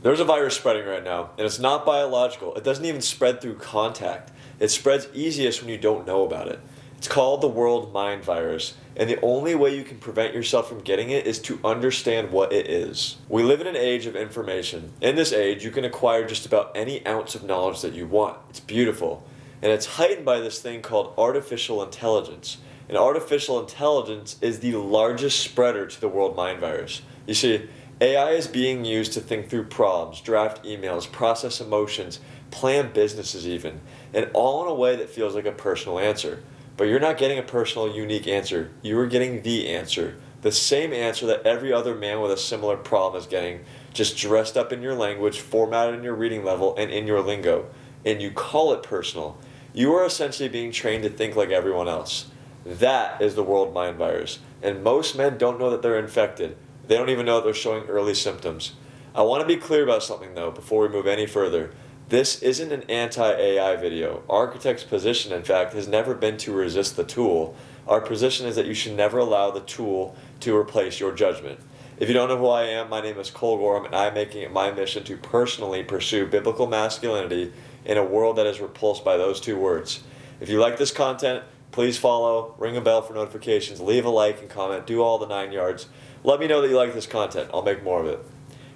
There's a virus spreading right now, and it's not biological. It doesn't even spread through contact. It spreads easiest when you don't know about it. It's called the world mind virus, and the only way you can prevent yourself from getting it is to understand what it is. We live in an age of information. In this age, you can acquire just about any ounce of knowledge that you want. It's beautiful. And it's heightened by this thing called artificial intelligence. And artificial intelligence is the largest spreader to the world mind virus. You see, AI is being used to think through problems, draft emails, process emotions, plan businesses even, and all in a way that feels like a personal answer. But you're not getting a personal, unique answer. You are getting the answer. The same answer that every other man with a similar problem is getting, just dressed up in your language, formatted in your reading level, and in your lingo. And you call it personal. You are essentially being trained to think like everyone else. That is the world mind virus. And most men don't know that they're infected. They don't even know that they're showing early symptoms. I want to be clear about something though before we move any further. This isn't an anti-AI video. Architect's position, in fact, has never been to resist the tool. Our position is that you should never allow the tool to replace your judgment. If you don't know who I am, my name is Cole Gorham, and I'm making it my mission to personally pursue biblical masculinity in a world that is repulsed by those two words. If you like this content, please follow, ring a bell for notifications, leave a like and comment, do all the 9 yards. Let me know that you like this content. I'll make more of it.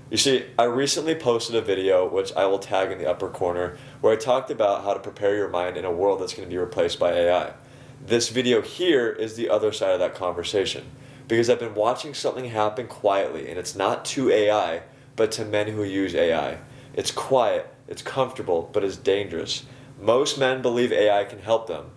You see, I recently posted a video, which I will tag in the upper corner, where I talked about how to prepare your mind in a world that's going to be replaced by AI. This video here is the other side of that conversation, because I've been watching something happen quietly, and it's not to AI, but to men who use AI. It's quiet, it's comfortable, but it's dangerous. Most men believe AI can help them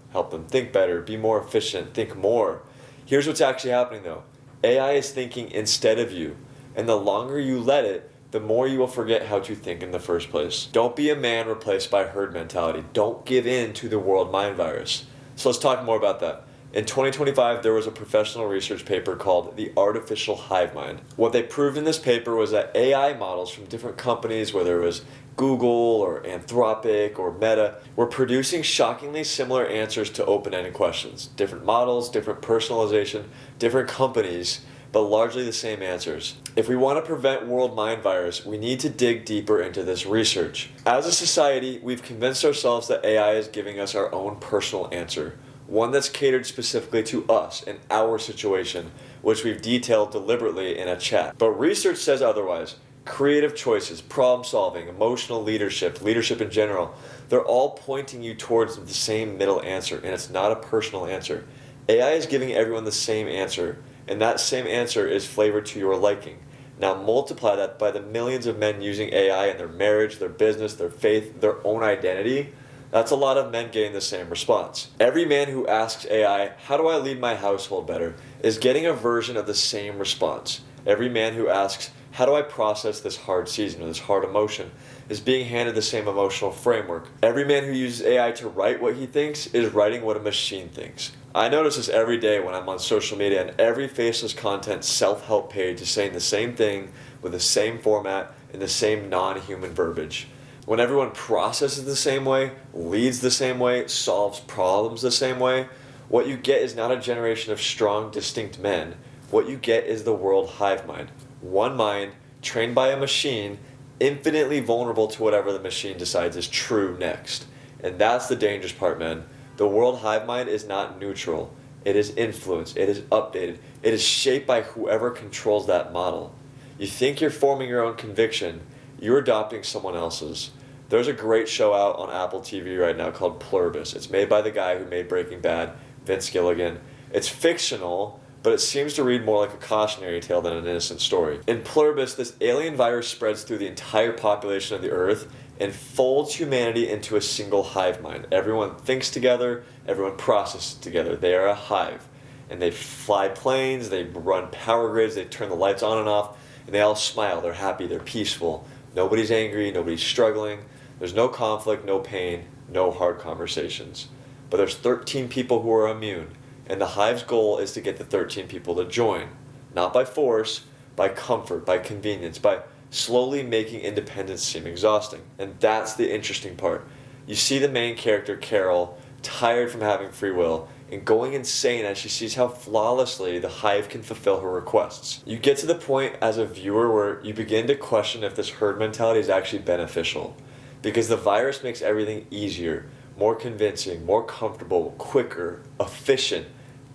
think better, be more efficient, think more. Here's what's actually happening though. AI is thinking instead of you. And the longer you let it, the more you will forget how to think in the first place. Don't be a man replaced by herd mentality. Don't give in to the world mind virus. So let's talk more about that. In 2025, there was a professional research paper called The Artificial Hive Mind. What they proved in this paper was that AI models from different companies, whether it was Google or Anthropic or Meta, were producing shockingly similar answers to open-ended questions. Different models, different personalization, different companies, but largely the same answers. If we want to prevent world mind virus, we need to dig deeper into this research. As a society, we've convinced ourselves that AI is giving us our own personal answer, one that's catered specifically to us and our situation, which we've detailed deliberately in a chat. But research says otherwise. Creative choices, problem solving, emotional leadership in general, they're all pointing you towards the same middle answer, and it's not a personal answer. AI is giving everyone the same answer, and that same answer is flavored to your liking. Now multiply that by the millions of men using AI in their marriage, their business, their faith, their own identity. That's a lot of men getting the same response. Every man who asks AI, how do I lead my household better, is getting a version of the same response. Every man who asks, how do I process this hard season or this hard emotion, is being handed the same emotional framework. Every man who uses AI to write what he thinks is writing what a machine thinks. I notice this every day when I'm on social media, and every faceless content self-help page is saying the same thing with the same format and the same non-human verbiage. When everyone processes the same way, leads the same way, solves problems the same way, what you get is not a generation of strong, distinct men. What you get is the world hive mind. One mind, trained by a machine, infinitely vulnerable to whatever the machine decides is true next. And that's the dangerous part, man. The world hive mind is not neutral. It is influenced. It is updated. It is shaped by whoever controls that model. You think you're forming your own conviction, you're adopting someone else's. There's a great show out on Apple TV right now called Pluribus. It's made by the guy who made Breaking Bad, Vince Gilligan. It's fictional, but it seems to read more like a cautionary tale than an innocent story. In Pluribus, this alien virus spreads through the entire population of the Earth and folds humanity into a single hive mind. Everyone thinks together, everyone processes together. They are a hive. And they fly planes, they run power grids, they turn the lights on and off, and they all smile, they're happy, they're peaceful. Nobody's angry, nobody's struggling. There's no conflict, no pain, no hard conversations. But there's 13 people who are immune, and the hive's goal is to get the 13 people to join. Not by force, by comfort, by convenience, by slowly making independence seem exhausting. And that's the interesting part. You see the main character, Carol, tired from having free will, and going insane as she sees how flawlessly the hive can fulfill her requests. You get to the point as a viewer where you begin to question if this herd mentality is actually beneficial, because the virus makes everything easier, more convincing, more comfortable, quicker, efficient,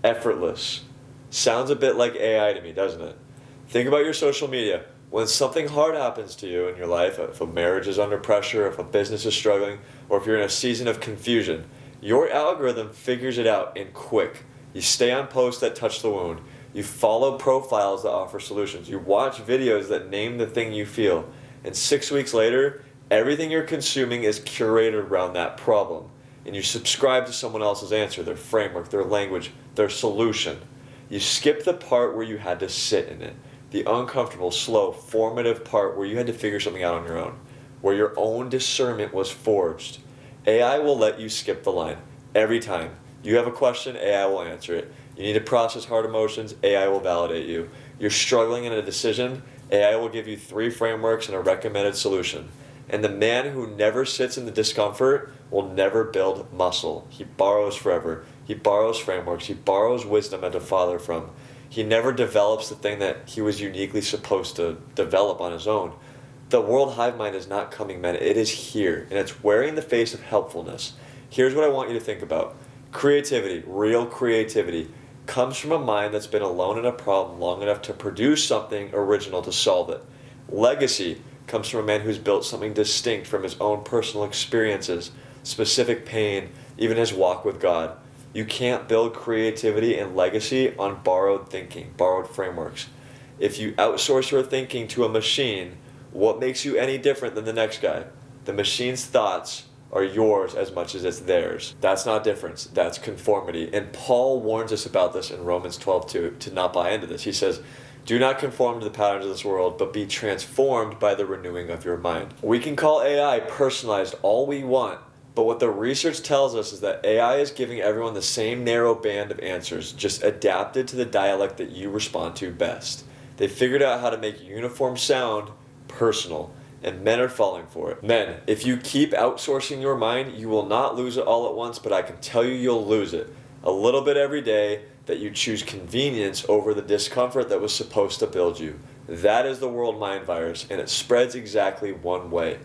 effortless. Sounds a bit like AI to me, doesn't it? Think about your social media. When something hard happens to you in your life, if a marriage is under pressure, if a business is struggling, or if you're in a season of confusion, your algorithm figures it out in quick. You stay on posts that touch the wound. You follow profiles that offer solutions. You watch videos that name the thing you feel. And 6 weeks later, everything you're consuming is curated around that problem. And you subscribe to someone else's answer, their framework, their language, their solution. You skip the part where you had to sit in it. The uncomfortable, slow, formative part where you had to figure something out on your own, where your own discernment was forged. AI will let you skip the line every time. You have a question, AI will answer it. You need to process hard emotions, AI will validate you. You're struggling in a decision, AI will give you 3 frameworks and a recommended solution. And the man who never sits in the discomfort will never build muscle. He borrows forever. He borrows frameworks. He borrows wisdom and to father from. He never develops the thing that he was uniquely supposed to develop on his own. The world hive mind is not coming, man. It is here, and it's wearing the face of helpfulness. Here's what I want you to think about. Creativity, real creativity, comes from a mind that's been alone in a problem long enough to produce something original to solve it. Legacy comes from a man who's built something distinct from his own personal experiences, specific pain, even his walk with God. You can't build creativity and legacy on borrowed thinking, borrowed frameworks. If you outsource your thinking to a machine, what makes you any different than the next guy? The machine's thoughts are yours as much as it's theirs. That's not difference, that's conformity. And Paul warns us about this in Romans 12:2 to not buy into this. He says, do not conform to the patterns of this world, but be transformed by the renewing of your mind. We can call AI personalized all we want, but what the research tells us is that AI is giving everyone the same narrow band of answers, just adapted to the dialect that you respond to best. They figured out how to make uniform sound personal, and men are falling for it. Men, if you keep outsourcing your mind, you will not lose it all at once, but I can tell you you'll lose it. A little bit every day that you choose convenience over the discomfort that was supposed to build you. That is the world mind virus, and it spreads exactly one way.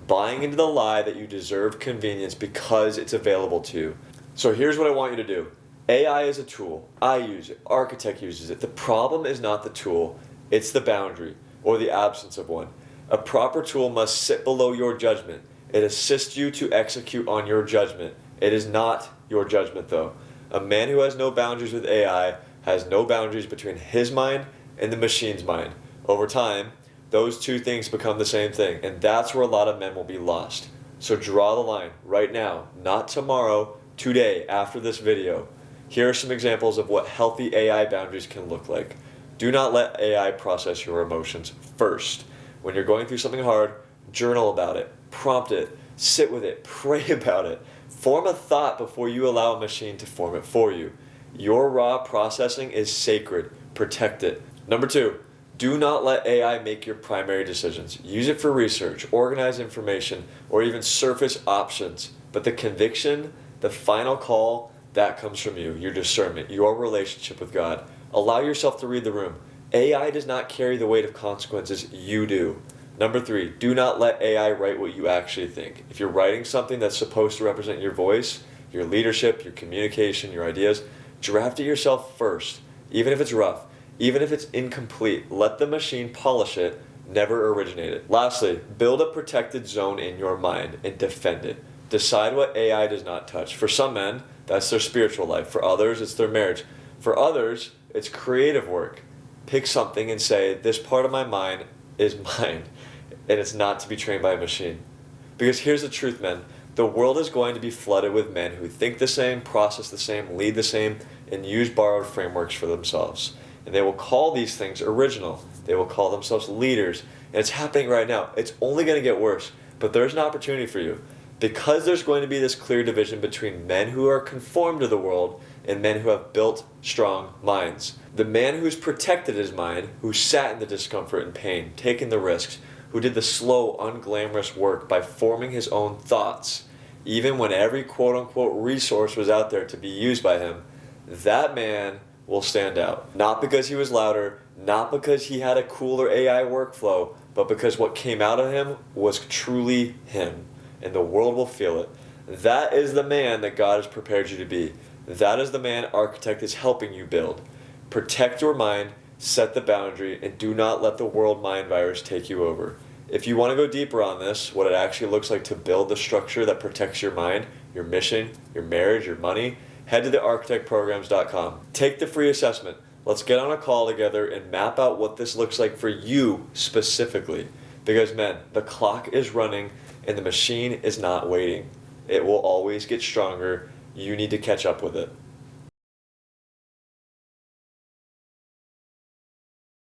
Buying into the lie that you deserve convenience because it's available to you. So here's what I want you to do. AI is a tool. I use it. Architect uses it. The problem is not the tool, it's the boundary, or the absence of one. A proper tool must sit below your judgment. It assists you to execute on your judgment. It is not your judgment, though. A man who has no boundaries with AI has no boundaries between his mind and the machine's mind. Over time, those two things become the same thing, and that's where a lot of men will be lost. So draw the line right now, not tomorrow, today, after this video. Here are some examples of what healthy AI boundaries can look like. Do not let AI process your emotions first. When you're going through something hard, journal about it, prompt it, sit with it, pray about it. Form a thought before you allow a machine to form it for you. Your raw processing is sacred. Protect it. Number 2, do not let AI make your primary decisions. Use it for research, organize information, or even surface options. But the conviction, the final call, that comes from you, your discernment, your relationship with God. Allow yourself to read the room. AI does not carry the weight of consequences, you do. Number 3, do not let AI write what you actually think. If you're writing something that's supposed to represent your voice, your leadership, your communication, your ideas, draft it yourself first. Even if it's rough, even if it's incomplete, let the machine polish it, never originate it. Lastly, build a protected zone in your mind and defend it. Decide what AI does not touch. For some men, that's their spiritual life. For others, it's their marriage. For others, it's creative work. Pick something and say, this part of my mind is mine, and it's not to be trained by a machine. Because here's the truth, men. The world is going to be flooded with men who think the same, process the same, lead the same, and use borrowed frameworks for themselves. And they will call these things original. They will call themselves leaders. And it's happening right now. It's only going to get worse. But there's an opportunity for you. Because there's going to be this clear division between men who are conformed to the world and men who have built strong minds. The man who's protected his mind, who sat in the discomfort and pain, taken the risks, who did the slow, unglamorous work by forming his own thoughts, even when every quote-unquote resource was out there to be used by him, that man will stand out. Not because he was louder, not because he had a cooler AI workflow, but because what came out of him was truly him. And the world will feel it. That is the man that God has prepared you to be. That is the man Architect is helping you build. Protect your mind, set the boundary, and do not let the world mind virus take you over. If you want to go deeper on this, what it actually looks like to build the structure that protects your mind, your mission, your marriage, your money, head to thearchitectprograms.com. Take the free assessment. Let's get on a call together and map out what this looks like for you specifically. Because men, the clock is running and the machine is not waiting. It will always get stronger. You need to catch up with it.